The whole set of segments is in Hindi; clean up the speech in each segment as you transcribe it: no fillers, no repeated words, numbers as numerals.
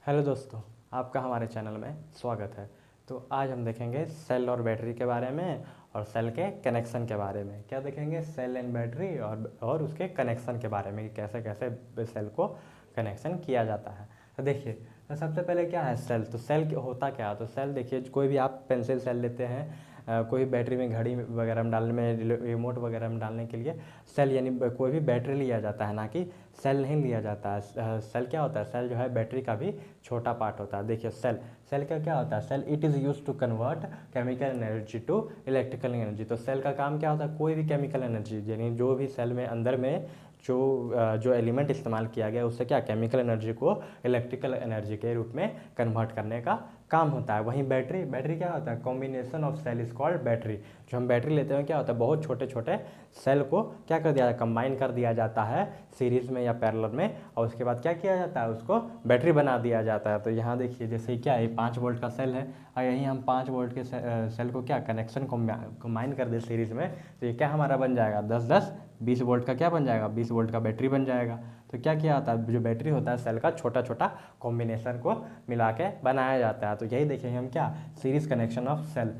हेलो दोस्तों, आपका हमारे चैनल में स्वागत है। तो आज हम देखेंगे सेल और बैटरी के बारे में और सेल के कनेक्शन के बारे में। क्या देखेंगे? सेल एंड बैटरी और उसके कनेक्शन के बारे में कि कैसे कैसे सेल को कनेक्शन किया जाता है। तो देखिए, तो सबसे पहले क्या है सेल? तो सेल होता क्या है? तो सेल देखिए, कोई भी आप पेंसिल सेल लेते हैं, कोई बैटरी में घड़ी वगैरह में डालने में, रिमोट वगैरह में डालने के लिए सेल यानी कोई भी बैटरी लिया जाता है, ना कि सेल नहीं लिया जाता है। सेल क्या होता है? सेल जो है बैटरी का भी छोटा पार्ट होता है। देखिए, सेल सेल का क्या होता है? Cell it is use to convert chemical energy to electrical energy. तो सेल का काम क्या होता है? कोई भी केमिकल एनर्जी यानी जो भी सेल में अंदर में जो एलिमेंट इस्तेमाल किया गया उससे क्या केमिकल एनर्जी को इलेक्ट्रिकल एनर्जी के रूप में कन्वर्ट करने का काम होता है। वहीं बैटरी बैटरी क्या होता है? Combination of cell is called battery. जो हम बैटरी लेते हैं क्या होता है? बहुत छोटे छोटे सेल को क्या कर दिया जाता है? कंबाइन कर दिया जाता है सीरीज में या पैरेलल में, और उसके बाद क्या किया जाता है? उसको बैटरी बना दिया जाता है। तो यहाँ देखिए, जैसे क्या है, 5 वोल्ट का सेल है और यहीं हम 5 वोल्ट के सेल को क्या कनेक्शन कंबाइन कर दे सीरीज में, तो ये क्या हमारा बन जाएगा? 10 20 वोल्ट का क्या बन जाएगा? 20 वोल्ट का बैटरी बन जाएगा। तो क्या किया जाता है? जो बैटरी होता है सेल का छोटा छोटा कॉम्बिनेशन को मिला के बनाया जाता है। तो यही देखेंगे हम क्या, series connection of cell.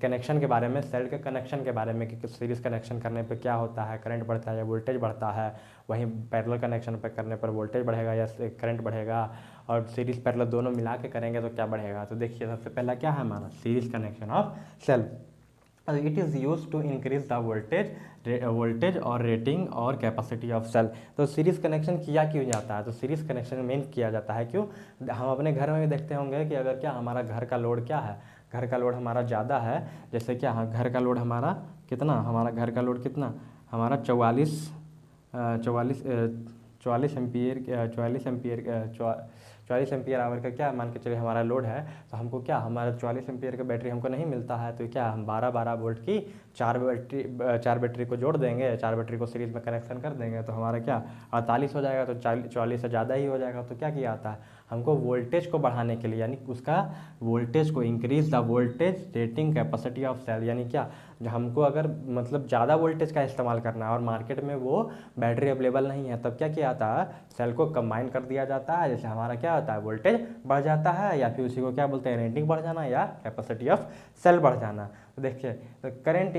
Connection के बारे में, सेल के कनेक्शन के बारे में कि सीरीज कनेक्शन करने पे क्या होता है, करंट बढ़ता है या वोल्टेज बढ़ता है। वहीं पैरेलल कनेक्शन पर करने पर वोल्टेज बढ़ेगा या करंट बढ़ेगा, और सीरीज पैरेलल दोनों मिला के करेंगे तो क्या बढ़ेगा। तो देखिए, सबसे पहला क्या है हमारा? Series connection of cell. It is use to increase the voltage और रेटिंग और कैपेसिटी ऑफ सेल। तो सीरीज कनेक्शन किया क्यों जाता है? तो सीरीज कनेक्शन मेन किया जाता है क्यों? हम अपने घर में भी देखते होंगे कि अगर क्या हमारा घर का लोड क्या है, घर का लोड हमारा ज़्यादा है, जैसे क्या घर का लोड हमारा कितना, हमारा घर का लोड कितना हमारा 44 एम्पियर आवर का क्या मान के चलिए हमारा लोड है। तो हमको क्या, हमारा 44 एम्पियर का बैटरी हमको नहीं मिलता है, तो क्या हम 12 वोल्ट की चार बैटरी को जोड़ देंगे, 4 बैटरी को सीरीज में कनेक्शन कर देंगे, तो हमारा क्या 48 हो जाएगा। तो 44 से ज़्यादा ही हो जाएगा। तो क्या किया जाता है? हमको वोल्टेज को बढ़ाने के लिए, यानी उसका वोल्टेज को, increase the voltage rating capacity of cell, यानी क्या, हमको अगर मतलब ज़्यादा वोल्टेज का इस्तेमाल करना है और मार्केट में वो बैटरी अवेलेबल नहीं है, तब क्या किया जाता है? सेल को कंबाइन कर दिया जाता है। जैसे हमारा क्या होता है? वोल्टेज बढ़ जाता है, या फिर उसी को क्या बोलते हैं? रेटिंग बढ़ जाना या कैपेसिटी ऑफ सेल बढ़ जाना। तो देखिए, तो current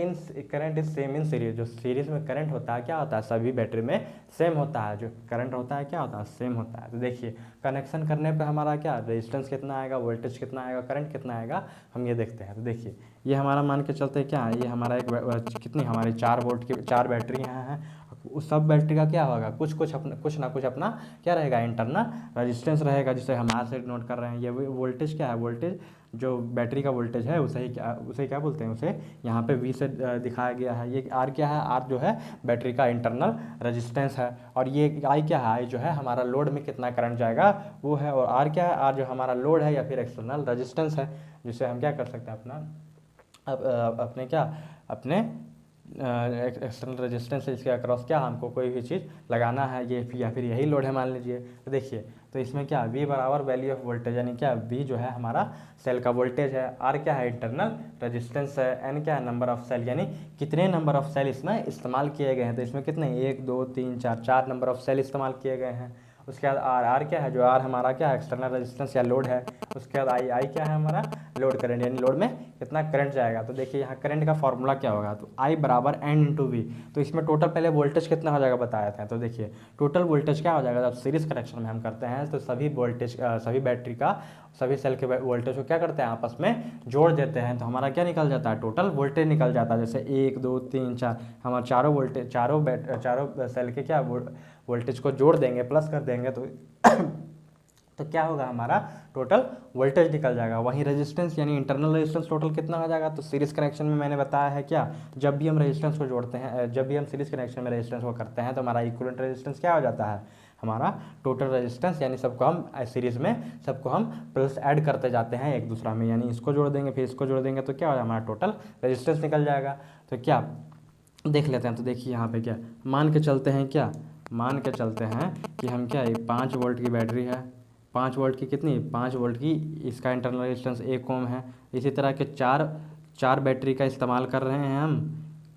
is same in series. जो सीरीज में करंट होता है क्या होता है? सभी बैटरी में सेम होता है। जो करंट होता है क्या होता है? सेम होता है। तो देखिए, कनेक्शन करने पे हमारा क्या रेजिस्टेंस कितना आएगा, वोल्टेज कितना आएगा, करंट कितना आएगा, हम ये देखते हैं। तो देखिए, ये हमारा मान के चलते क्या है, ये हमारा कितनी हमारी 4 वोल्ट की 4 बैटरी यहाँ हैं। उस सब बैटरी का क्या होगा? कुछ ना कुछ अपना क्या रहेगा? इंटरनल रेजिस्टेंस रहेगा, जिसे हम आर से नोट कर रहे हैं। ये वोल्टेज क्या है? वोल्टेज जो बैटरी का वोल्टेज है उसे क्या बोलते हैं? उसे यहाँ पे वी से दिखाया गया है। ये आर क्या है? आर जो है बैटरी का इंटरनल रेजिस्टेंस है। और ये आई क्या है? आई जो है हमारा लोड में कितना करंट जाएगा वो है। और आर क्या है? आर जो हमारा लोड है या फिर एक्सटर्नल रेजिस्टेंस है, जिसे हम क्या कर सकते हैं अपना अपने क्या अपने एक्सटर्नल रेजिस्टेंस है, इसके अक्रॉस क्या हमको कोई भी चीज़ लगाना है, ये या फिर यही लोड है मान लीजिए। तो देखिए, तो इसमें क्या V बराबर वैल्यू ऑफ वोल्टेज, यानी क्या V जो है हमारा सेल का वोल्टेज है, R क्या है? इंटरनल रेजिस्टेंस है, N क्या है? नंबर ऑफ सेल, यानी कितने नंबर ऑफ सेल इसमें इस्तेमाल किए गए हैं। तो इसमें कितने 1 2 3 4 नंबर ऑफ सेल इस्तेमाल किए गए हैं। उसके बाद आर क्या है? जो आर हमारा क्या है? एक्सटर्नल रेजिस्टेंस या लोड है। उसके बाद आई क्या है? हमारा लोड करंट, यानी लोड में कितना करंट जाएगा। तो देखिए, यहाँ करंट का फॉर्मूला क्या होगा? तो आई बराबर एन इंटू वी। तो इसमें टोटल पहले वोल्टेज कितना हो जाएगा बताया था। तो देखिए, टोटल वोल्टेज क्या हो जाएगा? जब सीरीज कनेक्शन में हम करते हैं तो सभी बैटरी का, सभी सेल के वोल्टेज को क्या करते हैं? आपस में जोड़ देते हैं। तो हमारा क्या निकल जाता है? टोटल वोल्टेज निकल जाता है। जैसे 1 2 3 4 हमारा चारों सेल के क्या वोल्टेज को जोड़ देंगे, प्लस कर देंगे, तो क्या होगा? हमारा टोटल वोल्टेज निकल जाएगा। वहीं रेजिस्टेंस यानी इंटरनल रेजिस्टेंस टोटल कितना हो जाएगा? तो सीरीज कनेक्शन में मैंने बताया है क्या, जब भी हम रेजिस्टेंस को जोड़ते हैं, जब भी हम सीरीज कनेक्शन में रेजिस्टेंस को करते हैं, तो हमारा इक्विवेलेंट रेजिस्टेंस क्या हो जाता है? हमारा टोटल रेजिस्टेंस, यानी सबको हम सीरीज में सबको हम प्लस ऐड करते जाते हैं एक दूसरा में, यानी इसको जोड़ देंगे फिर इसको जोड़ देंगे, तो क्या हो जाएगा? हमारा टोटल रेजिस्टेंस निकल जाएगा। तो क्या देख लेते हैं। तो देखिए, यहाँ पे क्या मान के चलते हैं, क्या मान के चलते हैं कि हम क्या, 5 वोल्ट की बैटरी है, 5 वोल्ट की कितनी, 5 वोल्ट की, इसका इंटरनल रेजिस्टेंस 1 ओम है। इसी तरह के चार बैटरी का इस्तेमाल कर रहे हैं हम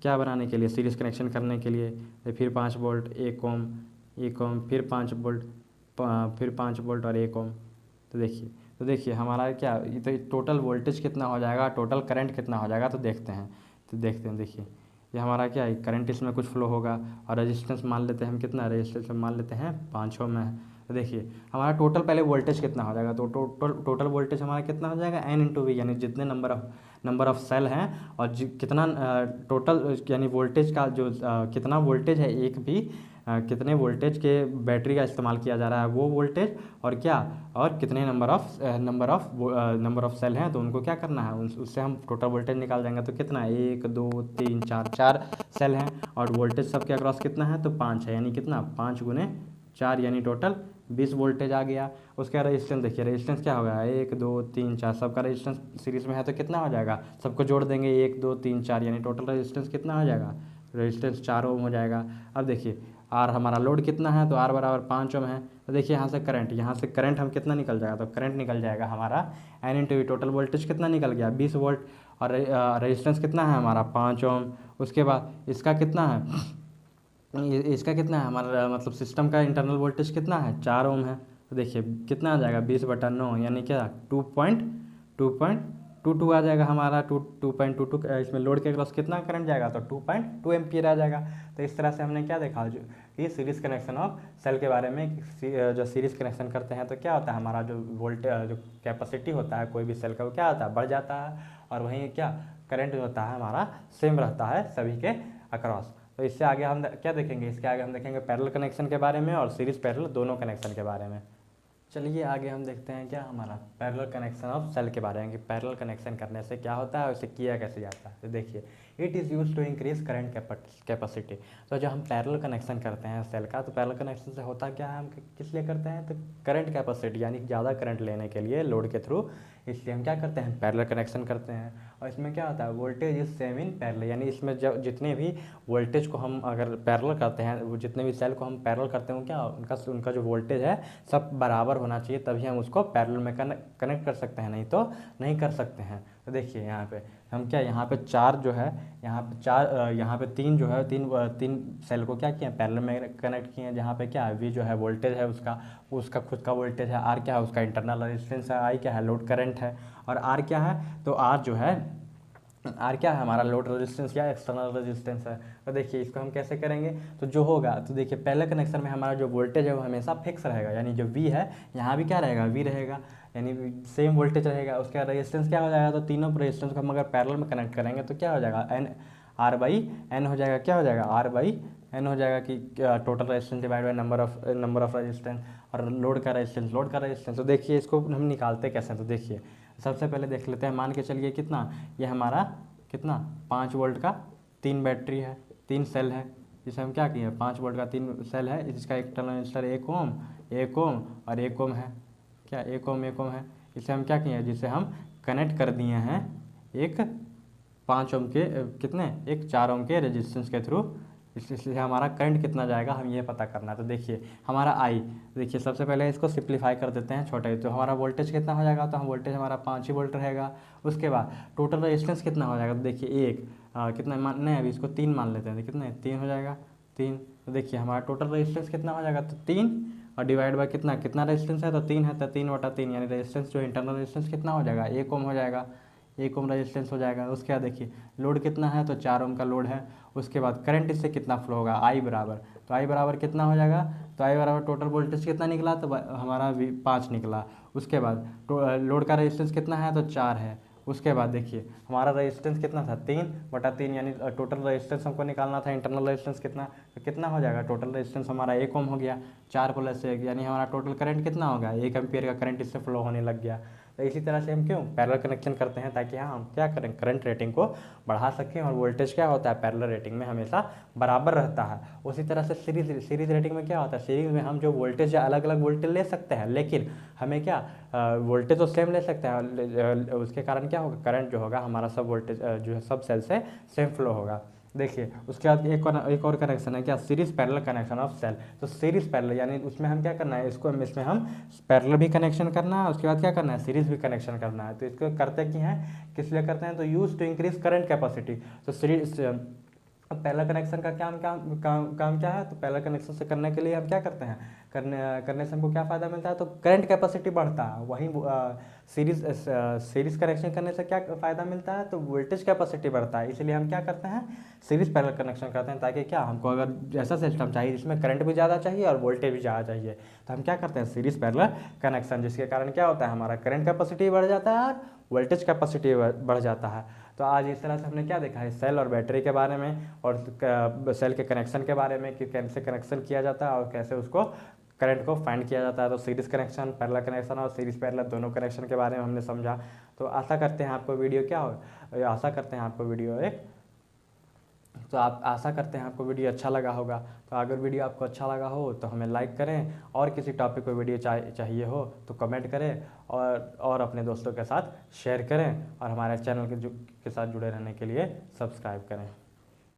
क्या बनाने के लिए? सीरीज कनेक्शन करने के लिए। फिर 5 वोल्ट 1 ओम, 1 ओम, फिर 5 वोल्ट, फिर 5 वोल्ट और 1 ओम। तो देखिए हमारा क्या, ये तो टोटल वोल्टेज कितना हो जाएगा, टोटल करंट कितना हो जाएगा, तो देखते हैं। देखिए ये हमारा क्या है, करंट इसमें कुछ फ्लो होगा, और रेजिस्टेंस मान लेते हैं हम कितना, रेजिस्टेंस मान लेते हैं 5 ओम है। तो देखिए हमारा टोटल पहले वोल्टेज कितना हो जाएगा, तो टोटल वोल्टेज हमारा कितना हो जाएगा, n इंटू वी, यानी जितने नंबर ऑफ सेल हैं और कितना टोटल यानी वोल्टेज का जो कितना वोल्टेज है एक भी कितने वोल्टेज के बैटरी का इस्तेमाल किया जा रहा है वो वोल्टेज, और क्या, और कितने नंबर ऑफ सेल हैं तो उनको क्या करना है, उससे हम टोटल वोल्टेज निकाल जाएंगे। तो कितना है, 1 2 3 4, 4 सेल हैं और वोल्टेज सबके अक्रॉस कितना है, तो 5 है, यानी कितना 5 गुने 4, यानी टोटल 20 वोल्टेज आ गया। उसका रेजिस्टेंस देखिए, रेजिस्टेंस क्या होगा, 1 2 3 4, सबका रेजिस्टेंस सीरीज में है तो कितना हो जाएगा, सबको जोड़ देंगे 1 2 3 4, यानी टोटल रेजिस्टेंस कितना हो जाएगा, रेजिस्टेंस 4 ओम हो जाएगा। अब देखिए आर हमारा लोड कितना है, तो आर बराबर 5 ओम है। तो देखिए यहाँ से करंट हम कितना निकल जाएगा, तो करंट निकल जाएगा हमारा N into V, total voltage कितना निकल गया 20 वोल्ट, और रेजिस्टेंस कितना है हमारा 5 ओम। उसके बाद इसका कितना है हमारा, मतलब सिस्टम का इंटरनल वोल्टेज कितना है 4 ओम है। तो देखिए कितना आ जाएगा 20/9, यानी क्या 2.22 आ जाएगा हमारा, 2.22। इसमें लोड के क्रॉस कितना करंट जाएगा, तो 2.2 एम्पियर आ जाएगा। तो इस तरह से हमने क्या देखा जो कि सीरीज़ कनेक्शन ऑफ सेल के बारे में, जो सीरीज़ कनेक्शन करते हैं तो क्या होता है, हमारा जो जो कैपेसिटी होता है कोई भी सेल का वो क्या होता है, बढ़ जाता है, और वहीं क्या करंट जो होता है हमारा सेम रहता है सभी के अक्रॉस। तो इससे आगे हम क्या देखेंगे, इसके आगे हम देखेंगे पैरेलल कनेक्शन के बारे में और सीरीज़ पैरेलल दोनों कनेक्शन के बारे में। चलिए आगे हम देखते हैं क्या हमारा पैरेलल कनेक्शन ऑफ सेल के बारे में, कि पैरेलल कनेक्शन करने से क्या होता है और इसे किया कैसे जाता है। तो देखिए it is use to increase current capacity. तो जो हम पैरेलल कनेक्शन करते हैं सेल का, तो पैरेलल कनेक्शन से होता क्या है, हम किस लिए करते हैं, तो करंट कैपेसिटी यानी ज़्यादा करंट लेने के लिए लोड के थ्रू, इसलिए हम क्या करते हैं पैरेलल कनेक्शन करते हैं। और इसमें क्या होता है, voltage is same in parallel, यानी इसमें जब जितने भी वोल्टेज को हम अगर पैरेलल करते हैं, वो जितने भी सेल को हम पैरेलल करते हैं क्या उनका जो वोल्टेज है सब बराबर होना चाहिए, तभी हम उसको पैरेलल में कनेक्ट कर सकते हैं, नहीं तो नहीं कर सकते हैं। तो देखिए यहाँ पे हम क्या, यहाँ पे 4 जो है, यहाँ पे 3 जो है, तीन सेल को क्या किए पैरेलल में कनेक्ट किए हैं, जहाँ पे क्या है वी जो है वोल्टेज है उसका खुद का वोल्टेज है, आर क्या है उसका इंटरनल रेजिस्टेंस है, आई क्या है लोड करंट है, और आर क्या है, तो आर जो है आर क्या है हमारा लोड रेजिस्टेंस या एक्सटर्नल रेजिस्टेंस है। तो देखिए इसको हम कैसे करेंगे, तो जो होगा, तो देखिए पहले कनेक्शन में हमारा जो वोल्टेज है वो हमेशा फिक्स रहेगा, यानी जो वी है यहाँ भी क्या रहेगा, वी रहेगा, यानी सेम वोल्टेज रहेगा। उसके बाद रेजिस्टेंस क्या हो जाएगा, तो तीनों रेजिस्टेंस को हम अगर पैरेलल में कनेक्ट करेंगे तो क्या हो जाएगा, R/N हो जाएगा, क्या हो जाएगा R/N हो जाएगा, कि total resistance divide by number of resistance, और लोड का रेजिस्टेंस। तो देखिए इसको हम निकालते कैसे हैं, तो देखिए सबसे पहले देख लेते हैं, मान के चलिए कितना, ये हमारा कितना 5 वोल्ट का 3 बैटरी है, 3 सेल है, जिसे हम क्या किए 5 वोल्ट का 3 सेल है, इसका एक्सटर्नल रेजिस्टर 1 ओम और 1 ओम है, क्या 1 ओम है। इसे हम क्या किए, जिसे हम कनेक्ट कर दिए हैं एक 5 ओम के एक 4 ओम के रेजिस्टेंस के थ्रू। इसलिए हमारा करंट कितना जाएगा हम ये पता करना है। तो देखिए हमारा आई, देखिए सबसे पहले इसको सिंप्लीफाई कर देते हैं छोटा ही, तो हमारा वोल्टेज कितना हो जाएगा, तो हम वोल्टेज हमारा 5 ही वोल्ट रहेगा। उसके बाद टोटल रेजिस्टेंस कितना हो जाएगा, तो देखिए कितना नहीं अभी इसको 3 मान लेते हैं, कितने 3 हो जाएगा 3। तो देखिए हमारा टोटल रेजिस्टेंस कितना हो जाएगा, तो 3 और डिवाइड बाय कितना रेजिस्टेंस है, तो 3 है, तो 3/3, यानी रेजिस्टेंस जो इंटरनल रेजिस्टेंस कितना हो जाएगा 1 ओम हो जाएगा, 1 ओम रेजिस्टेंस हो जाएगा। उसके बाद देखिए लोड कितना है, तो 4 ओम का लोड है। उसके बाद करंट इससे कितना फ्लो होगा, आई बराबर, तो आई बराबर कितना हो जाएगा, तो आई बराबर टोटल वोल्टेज कितना निकला, तो हमारा 5 निकला। उसके बाद लोड का रेजिस्टेंस कितना है, तो 4 है। उसके बाद देखिए हमारा रेजिस्टेंस कितना था 3/3, यानी टोटल रेजिस्टेंस हमको निकालना था, इंटरनल रेजिस्टेंस कितना, तो कितना हो जाएगा, टोटल रेजिस्टेंस हमारा 1 ओम हो गया, 4 + 1, यानी हमारा टोटल करंट कितना हो गया 1 एम्पियर का करंट इससे फ्लो होने लग गया। तो इसी तरह से हम क्यों पैरेलल कनेक्शन करते हैं, ताकि हाँ हम क्या करें करंट रेटिंग को बढ़ा सकें, और वोल्टेज क्या होता है पैरेलल रेटिंग में हमेशा बराबर रहता है। उसी तरह से सीरीज रेटिंग में क्या होता है, सीरीज में हम जो वोल्टेज या अलग अलग वोल्टेज ले सकते हैं, लेकिन हमें क्या वोल्टेज तो सेम ले सकते हैं, उसके कारण क्या होगा करंट जो होगा हमारा सब वोल्टेज जो है सब सेल से सेम फ्लो होगा। देखिए उसके बाद एक और कनेक्शन है क्या, series parallel connection of cell. तो सीरीज पैरेलल यानी उसमें हम क्या करना है, इसमें हम पैरेलल भी कनेक्शन करना है, उसके बाद क्या करना है सीरीज भी कनेक्शन करना है। तो इसको करते क्या हैं, किस लिए करते हैं, तो use to increase current capacity. तो अब पैरेलल कनेक्शन का काम क्या है? तो पैरेलल कनेक्शन से करने के लिए हम क्या करते हैं, करने से हमको क्या फ़ायदा मिलता है? तो करंट कैपेसिटी बढ़ता है। वहीं सीरीज़ कनेक्शन करने से क्या फ़ायदा मिलता है? तो वोल्टेज कैपेसिटी बढ़ता है। इसलिए हम क्या करते हैं, सीरीज़ पैरेलल कनेक्शन करते हैं, ताकि क्या हमको अगर ऐसा सिस्टम चाहिए जिसमें करंट भी ज़्यादा चाहिए और वोल्टेज भी ज़्यादा चाहिए, तो हम क्या करते हैं, सीरीज़ पैरेलल कनेक्शन, जिसके कारण क्या होता है, हमारा करंट कैपेसिटी बढ़ जाता है और वोल्टेज कैपेसिटी बढ़ जाता है। तो आज इस तरह से हमने क्या देखा है, सेल और बैटरी के बारे में, और सेल के कनेक्शन के बारे में कि कैसे कनेक्शन किया जाता है और कैसे उसको करंट को फाइंड किया जाता है। तो सीरीज़ कनेक्शन, पैरेलल कनेक्शन और सीरीज़ पैरेलल दोनों कनेक्शन के बारे में हमने समझा। तो आशा करते हैं आपको वीडियो आशा करते हैं आपको वीडियो आशा करते हैं आपको वीडियो अच्छा लगा होगा। तो अगर वीडियो आपको अच्छा लगा हो तो हमें लाइक करें, और किसी टॉपिक पर वीडियो चाहिए हो तो कमेंट करें, और अपने दोस्तों के साथ शेयर करें, और हमारे चैनल के साथ जुड़े रहने के लिए सब्सक्राइब करें।